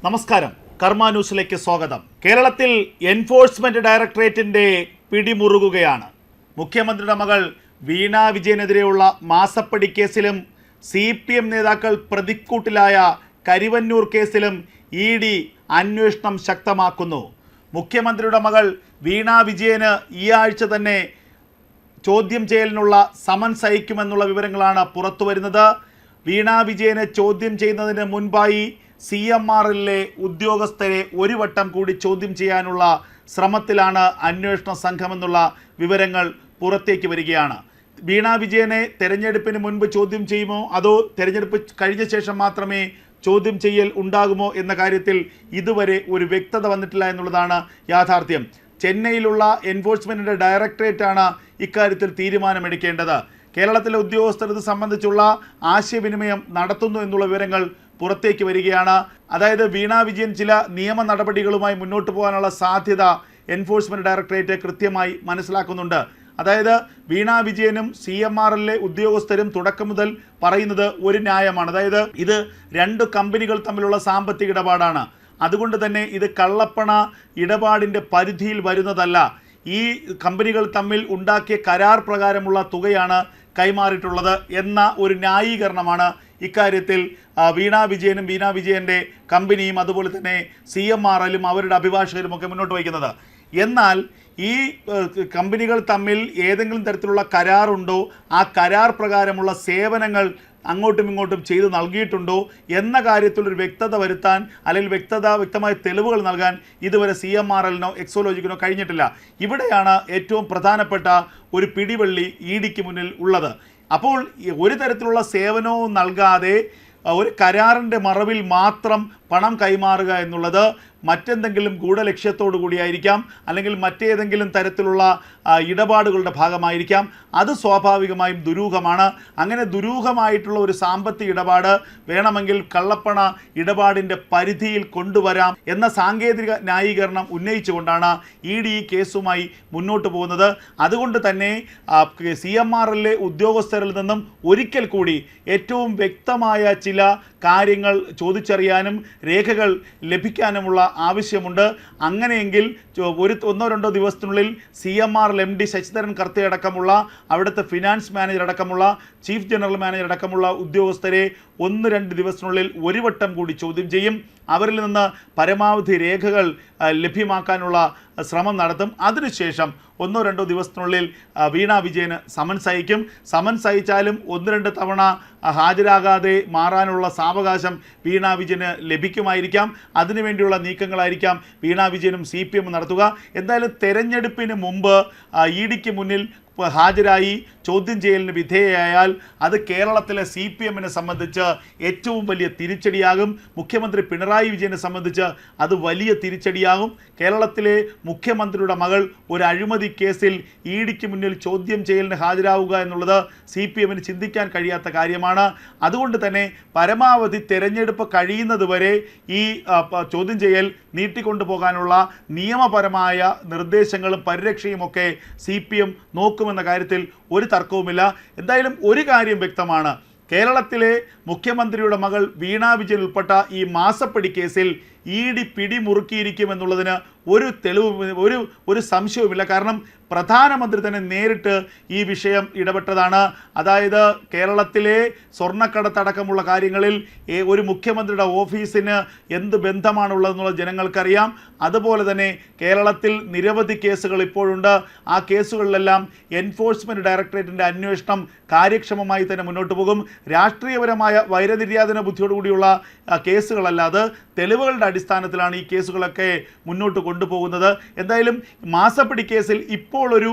നമസ്കാരം, കർമ്മ ന്യൂസിലേക്ക് സ്വാഗതം. കേരളത്തിൽ എൻഫോഴ്സ്മെന്റ് ഡയറക്ടറേറ്റിന്റെ പിടിമുറുകുകയാണ്. മുഖ്യമന്ത്രിയുടെ മകൾ വീണ വിജയനെതിരെയുള്ള മാസപ്പടി കേസിലും CPM നേതാക്കൾ പ്രതിക്കൂട്ടിലായ കരിവന്നൂർ കേസിലും ED അന്വേഷണം ശക്തമാക്കുന്നു. മുഖ്യമന്ത്രിയുടെ മകൾ വീണ വിജയന് ഈ ആഴ്ച തന്നെ ചോദ്യം ചെയ്യലിനുള്ള സമൻസ് അയക്കുമെന്നുള്ള വിവരങ്ങളാണ് പുറത്തുവരുന്നത്. വീണ വിജയനെ ചോദ്യം ചെയ്യുന്നതിന് മുൻപായി CMRലെ ഉദ്യോഗസ്ഥരെ ഒരു വട്ടം കൂടി ചോദ്യം ചെയ്യാനുള്ള ശ്രമത്തിലാണ് അന്വേഷണ സംഘമെന്നുള്ള വിവരങ്ങൾ പുറത്തേക്ക് വരികയാണ്. വീണ വിജയനെ തെരഞ്ഞെടുപ്പിന് മുൻപ് ചോദ്യം ചെയ്യുമോ അതോ തെരഞ്ഞെടുപ്പ് കഴിഞ്ഞ ശേഷം മാത്രമേ ചോദ്യം ചെയ്യൽ ഉണ്ടാകുമോ എന്ന കാര്യത്തിൽ ഇതുവരെ ഒരു വ്യക്തത വന്നിട്ടില്ല എന്നുള്ളതാണ് യാഥാർത്ഥ്യം. ചെന്നൈയിലുള്ള എൻഫോഴ്സ്മെൻറ്റിൻ്റെ ഡയറക്ടറേറ്റാണ് ഇക്കാര്യത്തിൽ തീരുമാനമെടുക്കേണ്ടത്. കേരളത്തിലെ ഉദ്യോഗസ്ഥർ ഇത് സംബന്ധിച്ചുള്ള ആശയവിനിമയം നടത്തുന്നു എന്നുള്ള വിവരങ്ങൾ പുറത്തേക്ക് വരികയാണ്. അതായത് വീണ വിജയൻ ചില നിയമ നടപടികളുമായി മുന്നോട്ട് പോകാനുള്ള സാധ്യത എൻഫോഴ്സ്മെൻറ്റ് ഡയറക്ടറേറ്റ് കൃത്യമായി മനസ്സിലാക്കുന്നുണ്ട്. അതായത് വീണ വിജയനും CMRലെ ഉദ്യോഗസ്ഥരും തുടക്കം മുതൽ പറയുന്നത് ഒരു ന്യായമാണ്. അതായത് ഇത് രണ്ട് കമ്പനികൾ തമ്മിലുള്ള സാമ്പത്തിക ഇടപാടാണ്. അതുകൊണ്ട് തന്നെ ഇത് കള്ളപ്പണ ഇടപാടിൻ്റെ പരിധിയിൽ വരുന്നതല്ല. ഈ കമ്പനികൾ തമ്മിൽ ഉണ്ടാക്കിയ കരാർ പ്രകാരമുള്ള തുകയാണ് കൈമാറിയിട്ടുള്ളത് എന്ന ഒരു ന്യായീകരണമാണ് ഇക്കാര്യത്തിൽ വീണ വിജയനും വീണ വിജയൻ്റെ കമ്പനിയും അതുപോലെ തന്നെ CMRലും അവരുടെ അഭിഭാഷകരും ഒക്കെ മുന്നോട്ട് വയ്ക്കുന്നത്. എന്നാൽ ഈ കമ്പനികൾ തമ്മിൽ ഏതെങ്കിലും തരത്തിലുള്ള കരാറുണ്ടോ, ആ കരാർ പ്രകാരമുള്ള സേവനങ്ങൾ അങ്ങോട്ടും ഇങ്ങോട്ടും ചെയ്തു നൽകിയിട്ടുണ്ടോ എന്ന കാര്യത്തിലൊരു വ്യക്തത വരുത്താൻ അല്ലെങ്കിൽ വ്യക്തമായ തെളിവുകൾ നൽകാൻ ഇതുവരെ CMRലിനോ എക്സോലോജിക്കിനോ കഴിഞ്ഞിട്ടില്ല. ഇവിടെയാണ് ഏറ്റവും പ്രധാനപ്പെട്ട ഒരു പിടിവള്ളി EDക്ക് മുന്നിൽ ഉള്ളത്. അപ്പോൾ ഒരു തരത്തിലുള്ള സേവനവും നൽകാതെ ഒരു കരാറിൻ്റെ മറവിൽ മാത്രം പണം കൈമാറുക എന്നുള്ളത് മറ്റെന്തെങ്കിലും ഗൂഢലക്ഷ്യത്തോടു കൂടിയായിരിക്കാം, അല്ലെങ്കിൽ മറ്റേതെങ്കിലും തരത്തിലുള്ള ഇടപാടുകളുടെ ഭാഗമായിരിക്കാം. അത് സ്വാഭാവികമായും ദുരൂഹമാണ്. അങ്ങനെ ദുരൂഹമായിട്ടുള്ള ഒരു സാമ്പത്തിക ഇടപാട് വേണമെങ്കിൽ കള്ളപ്പണ ഇടപാടിൻ്റെ പരിധിയിൽ കൊണ്ടുവരാം എന്ന സാങ്കേതിക ന്യായീകരണം ഉന്നയിച്ചുകൊണ്ടാണ് ED ഈ കേസുമായി മുന്നോട്ട് പോകുന്നത്. അതുകൊണ്ട് തന്നെ CMRലെ ഉദ്യോഗസ്ഥരിൽ നിന്നും ഒരിക്കൽ കൂടി ഏറ്റവും വ്യക്തമായ ചില കാര്യങ്ങൾ ചോദിച്ചറിയാനും രേഖകൾ ലഭിക്കാനുമുള്ള ആവശ്യമുണ്ട്. അങ്ങനെയെങ്കിൽ ഒന്നോ രണ്ടോ ദിവസത്തിനുള്ളിൽ CMRൽ MD ശശിധരൻ കർത്തയടക്കമുള്ള അവിടുത്തെ ഫിനാൻസ് മാനേജർ അടക്കമുള്ള ചീഫ് ജനറൽ മാനേജർ അടക്കമുള്ള ഉദ്യോഗസ്ഥരെ 1-2 ദിവസത്തിനുള്ളിൽ ഒരു വട്ടം കൂടി ചോദ്യം ചെയ്യും. അവരിൽ നിന്ന് പരമാവധി രേഖകൾ ലഭ്യമാക്കാനുള്ള ശ്രമം നടത്തും. അതിനുശേഷം 1-2 ദിവസത്തിനുള്ളിൽ വീണ വിജയന് സമൻസ് അയക്കും. സമൻസ് അയച്ചാലും 1-2 തവണ ഹാജരാകാതെ മാറാനുള്ള സാവകാശം വീണ വിജയന് ലഭിക്കുമായിരിക്കാം. അതിനുവേണ്ടിയുള്ള നീക്കങ്ങളായിരിക്കാം വീണ വിജയനും CPM നടത്തുക. എന്തായാലും തെരഞ്ഞെടുപ്പിന് മുമ്പ് EDക്ക് മുന്നിൽ ഹാജരായി ചോദ്യം ചെയ്യലിന് വിധേയയായാൽ അത് കേരളത്തിലെ CPMനെ സംബന്ധിച്ച് ഏറ്റവും വലിയ തിരിച്ചടിയാകും. മുഖ്യമന്ത്രി പിണറായി വിജയനെ സംബന്ധിച്ച് അത് വലിയ തിരിച്ചടിയാകും. കേരളത്തിലെ മുഖ്യമന്ത്രിയുടെ മകൾ ഒരു അഴിമതി കേസിൽ EDക്ക് മുന്നിൽ ചോദ്യം ചെയ്യലിന് ഹാജരാവുക എന്നുള്ളത് CPMന് ചിന്തിക്കാൻ കഴിയാത്ത കാര്യമാണ്. അതുകൊണ്ട് തന്നെ പരമാവധി തെരഞ്ഞെടുപ്പ് കഴിയുന്നതുവരെ ഈ ചോദ്യം ചെയ്യൽ നീട്ടിക്കൊണ്ടു പോകാനുള്ള നിയമപരമായ നിർദ്ദേശങ്ങളും പരിരക്ഷയുമൊക്കെ CPM നോക്കുമെന്ന കാര്യത്തിൽ ഒരു തർക്കവുമില്ല. എന്തായാലും ഒരു കാര്യം വ്യക്തമാണ്, കേരളത്തിലെ മുഖ്യമന്ത്രിയുടെ മകൾ വീണ വിജയൻ ഉൾപ്പെട്ട ഈ മാസപ്പടി കേസിൽ ED പിടിമുറുക്കിയിരിക്കുമെന്നുള്ളതിന് ഒരു തെളിവ് ഒരു സംശയവുമില്ല. കാരണം പ്രധാനമന്ത്രി തന്നെ നേരിട്ട് ഈ വിഷയം ഇടപെട്ടതാണ്. അതായത് കേരളത്തിലെ സ്വർണ്ണക്കടത്തടക്കമുള്ള കാര്യങ്ങളിൽ ഒരു മുഖ്യമന്ത്രിയുടെ ഓഫീസിന് എന്ത് ബന്ധമാണുള്ളതെന്നുള്ളത് ജനങ്ങൾക്കറിയാം. അതുപോലെ തന്നെ കേരളത്തിൽ നിരവധി കേസുകൾ ഇപ്പോഴുണ്ട്. ആ കേസുകളിലെല്ലാം എൻഫോഴ്സ്മെൻറ്റ് ഡയറക്ടറേറ്റിൻ്റെ അന്വേഷണം കാര്യക്ഷമമായി തന്നെ മുന്നോട്ട് പോകും. രാഷ്ട്രീയപരമായ വൈരനിര്യാതന ബുദ്ധിയോടുകൂടിയുള്ള കേസുകളല്ലാതെ തെളിവുകളുടെ അടിസ്ഥാനത്തിലാണ് ഈ കേസുകളൊക്കെ മുന്നോട്ട് കൊണ്ടുപോകുന്നത്. എന്തായാലും മാസപ്പടി കേസിൽ ഇപ്പോൾ ഒരു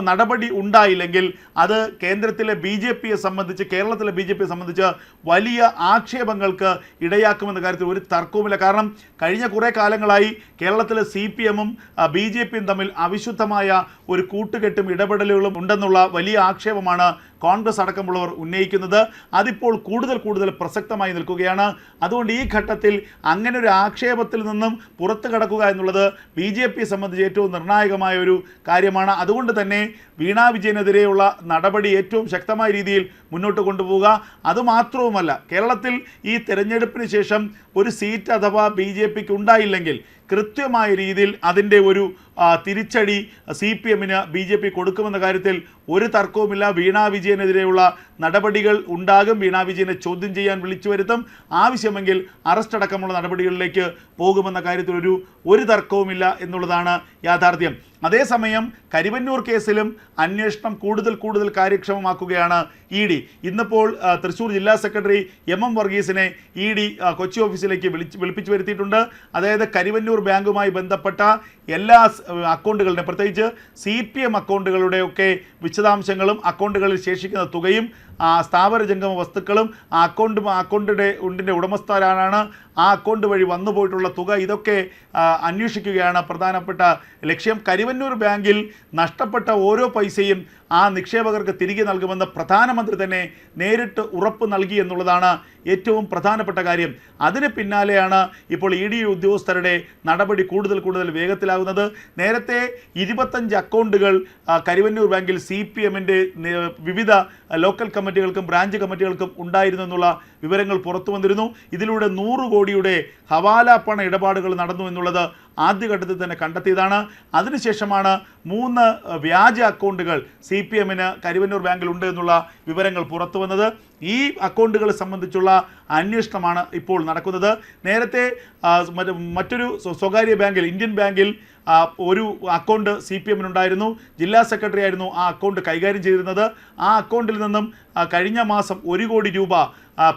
നടപടി ഉണ്ടായില്ലെങ്കിൽ അത് കേന്ദ്രത്തിലെ BJPയെ സംബന്ധിച്ച്, കേരളത്തിലെ BJPയെ സംബന്ധിച്ച് വലിയ ആക്ഷേപങ്ങൾക്ക് ഇടയാക്കുമെന്ന കാര്യത്തിൽ ഒരു തർക്കവുമില്ല. കാരണം കഴിഞ്ഞ കുറേ കാലങ്ങളായി കേരളത്തിലെ CPMും BJPയും തമ്മിൽ അവിശുദ്ധമായ ഒരു കൂട്ടുകെട്ടും ഇടപെടലുകളും ഉണ്ടെന്നുള്ള വലിയ ആക്ഷേപമാണ് കോൺഗ്രസ് അടക്കമുള്ളവർ ഉന്നയിക്കുന്നത്. അതിപ്പോൾ കൂടുതൽ പ്രസക്തമായി നിൽക്കുകയാണ്. അതുകൊണ്ട് ഈ ഘട്ടത്തിൽ അങ്ങനെ ഒരു ആക്ഷേപത്തിൽ നിന്നും പുറത്തു കടക്കുക എന്നുള്ളത് BJPയെ സംബന്ധിച്ച് ഏറ്റവും നിർണായകമായ ഒരു കാര്യമാണ്. അതുകൊണ്ട് തന്നെ വീണ വിജയനെതിരെയുള്ള നടപടി ഏറ്റവും ശക്തമായ രീതിയിൽ മുന്നോട്ട് കൊണ്ടുപോവുക. അതുമാത്രവുമല്ല, കേരളത്തിൽ ഈ തെരഞ്ഞെടുപ്പിന് ശേഷം ഒരു സീറ്റ് അഥവാ BJPക്ക് ഉണ്ടായില്ലെങ്കിൽ കൃത്യമായ രീതിയിൽ അതിൻ്റെ ഒരു തിരിച്ചടി CPMന് BJP കൊടുക്കുമെന്ന കാര്യത്തിൽ ഒരു തർക്കവുമില്ല. വീണ വിജയനെതിരെയുള്ള നടപടികൾ ഉണ്ടാകും. വീണ വിജയനെ ചോദ്യം ചെയ്യാൻ വിളിച്ചു വരുത്തും. ആവശ്യമെങ്കിൽ അറസ്റ്റ് അടക്കമുള്ള നടപടികളിലേക്ക് പോകുമെന്ന കാര്യത്തിൽ ഒരു തർക്കവുമില്ല എന്നുള്ളതാണ് യാഥാർത്ഥ്യം. അതേസമയം കരിവന്നൂർ കേസിലും അന്വേഷണം കൂടുതൽ കാര്യക്ഷമമാക്കുകയാണ് ED. ഇന്നിപ്പോൾ തൃശ്ശൂർ ജില്ലാ സെക്രട്ടറി MM വർഗീസിനെ ED കൊച്ചി ഓഫീസിലേക്ക് വിളിപ്പിച്ചു വരുത്തിയിട്ടുണ്ട്. അതായത് കരിവന്നൂർ ബാങ്കുമായി ബന്ധപ്പെട്ട എല്ലാ അക്കൗണ്ടുകളുടെ, പ്രത്യേകിച്ച് CPM അക്കൗണ്ടുകളുടെയൊക്കെ വിശദാംശങ്ങളും അക്കൗണ്ടുകളിൽ ശേഷിക്കുന്ന തുകയും സ്ഥാവര ജംഗമ വസ്തുക്കളും അക്കൗണ്ടിൻ്റെ ഉടമസ്ഥരാണ്, ആ അക്കൗണ്ട് വഴി വന്നു പോയിട്ടുള്ള തുക, ഇതൊക്കെ അന്വേഷിക്കുകയാണ് പ്രധാനപ്പെട്ട ലക്ഷ്യം. കരിവന്നൂർ ബാങ്കിൽ നഷ്ടപ്പെട്ട ഓരോ പൈസയും ആ നിക്ഷേപകർക്ക് തിരികെ നൽകുമെന്ന് പ്രധാനമന്ത്രി തന്നെ നേരിട്ട് ഉറപ്പ് നൽകി എന്നുള്ളതാണ് ഏറ്റവും പ്രധാനപ്പെട്ട കാര്യം. അതിന് പിന്നാലെയാണ് ഇപ്പോൾ ED ഉദ്യോഗസ്ഥരുടെ നടപടി കൂടുതൽ വേഗത്തിലാകുന്നത്. നേരത്തെ 25 അക്കൗണ്ടുകൾ കരിവന്നൂർ ബാങ്കിൽ CPMൻ്റെ വിവിധ ലോക്കൽ കമ്മിറ്റികൾക്കും ബ്രാഞ്ച് കമ്മിറ്റികൾക്കും ഉണ്ടായിരുന്നു എന്നുള്ള വിവരങ്ങൾ പുറത്തു വന്നിരുന്നു. ഇതിലൂടെ 100 കോടിയുടെ ഹവാല പണ ഇടപാടുകൾ നടന്നു എന്നുള്ളത് ആദ്യഘട്ടത്തിൽ തന്നെ കണ്ടെത്തിയതാണ്. അതിനുശേഷമാണ് 3 വ്യാജ അക്കൗണ്ടുകൾ CPMന് കരിവന്നൂർ ബാങ്കിൽ ഉണ്ട് എന്നുള്ള വിവരങ്ങൾ പുറത്തു വന്നത്. ഈ അക്കൗണ്ടുകളെ സംബന്ധിച്ചുള്ള അന്വേഷണമാണ് ഇപ്പോൾ നടക്കുന്നത്. നേരത്തെ മറ്റൊരു സ്വകാര്യ ബാങ്കിൽ, ഇന്ത്യൻ ബാങ്കിൽ ഒരു അക്കൗണ്ട് CPMനുണ്ടായിരുന്നു. ജില്ലാ സെക്രട്ടറി ആയിരുന്നു ആ അക്കൗണ്ട് കൈകാര്യം ചെയ്തിരുന്നത്. ആ അക്കൗണ്ടിൽ നിന്നും കഴിഞ്ഞ മാസം 1 കോടി രൂപ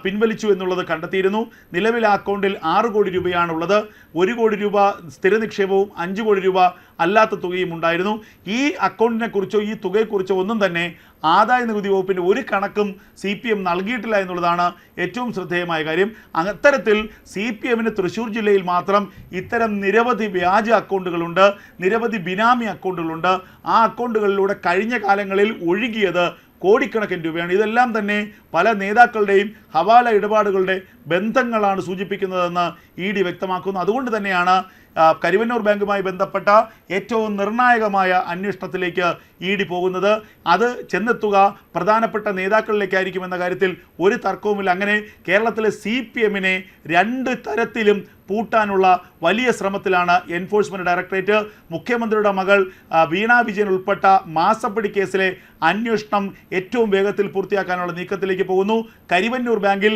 പിൻവലിച്ചു എന്നുള്ളത് കണ്ടെത്തിയിരുന്നു. നിലവിൽ ആ അക്കൗണ്ടിൽ 6 കോടി രൂപയാണുള്ളത്. 1 കോടി രൂപ സ്ഥിര നിക്ഷേപവും 5 കോടി രൂപ അല്ലാത്ത തുകയും ഉണ്ടായിരുന്നു. ഈ അക്കൗണ്ടിനെ കുറിച്ചോ ഈ തുകയെക്കുറിച്ചോ ഒന്നും തന്നെ ആദായ നികുതി വകുപ്പിൻ്റെ ഒരു കണക്കും CPM നൽകിയിട്ടില്ല എന്നുള്ളതാണ് ഏറ്റവും ശ്രദ്ധേയമായ കാര്യം. അത്തരത്തിൽ CPMന് തൃശ്ശൂർ ജില്ലയിൽ മാത്രം ഇത്തരം നിരവധി വ്യാജ അക്കൗണ്ടുകളുണ്ട്, നിരവധി ബിനാമി അക്കൗണ്ടുകളുണ്ട്. ആ അക്കൗണ്ടുകളിലൂടെ കഴിഞ്ഞ കാലങ്ങളിൽ ഒഴുകിയത് കോടിക്കണക്കിന് രൂപയാണ്. ഇതെല്ലാം തന്നെ പല നേതാക്കളുടെയും ഹവാല ഇടപാടുകളുടെ ബന്ധങ്ങളാണ് സൂചിപ്പിക്കുന്നതെന്ന് ED വ്യക്തമാക്കുന്നു. അതുകൊണ്ട് തന്നെയാണ് കരിവന്നൂർ ബാങ്കുമായി ബന്ധപ്പെട്ട ഏറ്റവും നിർണായകമായ അന്വേഷണത്തിലേക്ക് ED പോകുന്നത്. അത് ചെന്നെത്തുക പ്രധാനപ്പെട്ട നേതാക്കളിലേക്കായിരിക്കുമെന്ന കാര്യത്തിൽ ഒരു തർക്കവുമില്ല. അങ്ങനെ കേരളത്തിലെ CPMനെ 2 തരത്തിലും പൂട്ടാനുള്ള വലിയ ശ്രമത്തിലാണ് എൻഫോഴ്സ്മെൻറ്റ് ഡയറക്ടറേറ്റ്. മുഖ്യമന്ത്രിയുടെ മകൾ വീണ വിജയൻ ഉൾപ്പെട്ട മാസപ്പടി കേസിലെ അന്വേഷണം ഏറ്റവും വേഗത്തിൽ പൂർത്തിയാക്കാനുള്ള നീക്കത്തിലേക്ക് പോകുന്നു. കരിവന്നൂർ ബാങ്കിൽ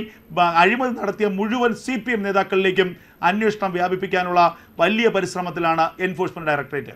അഴിമതി നടത്തിയ മുഴുവൻ CPM നേതാക്കളിലേക്കും അന്വേഷണം വ്യാപിപ്പിക്കാനുള്ള വലിയ പരിശ്രമത്തിലാണ് എൻഫോഴ്സ്മെൻറ്റ് ഡയറക്ടറേറ്റ്.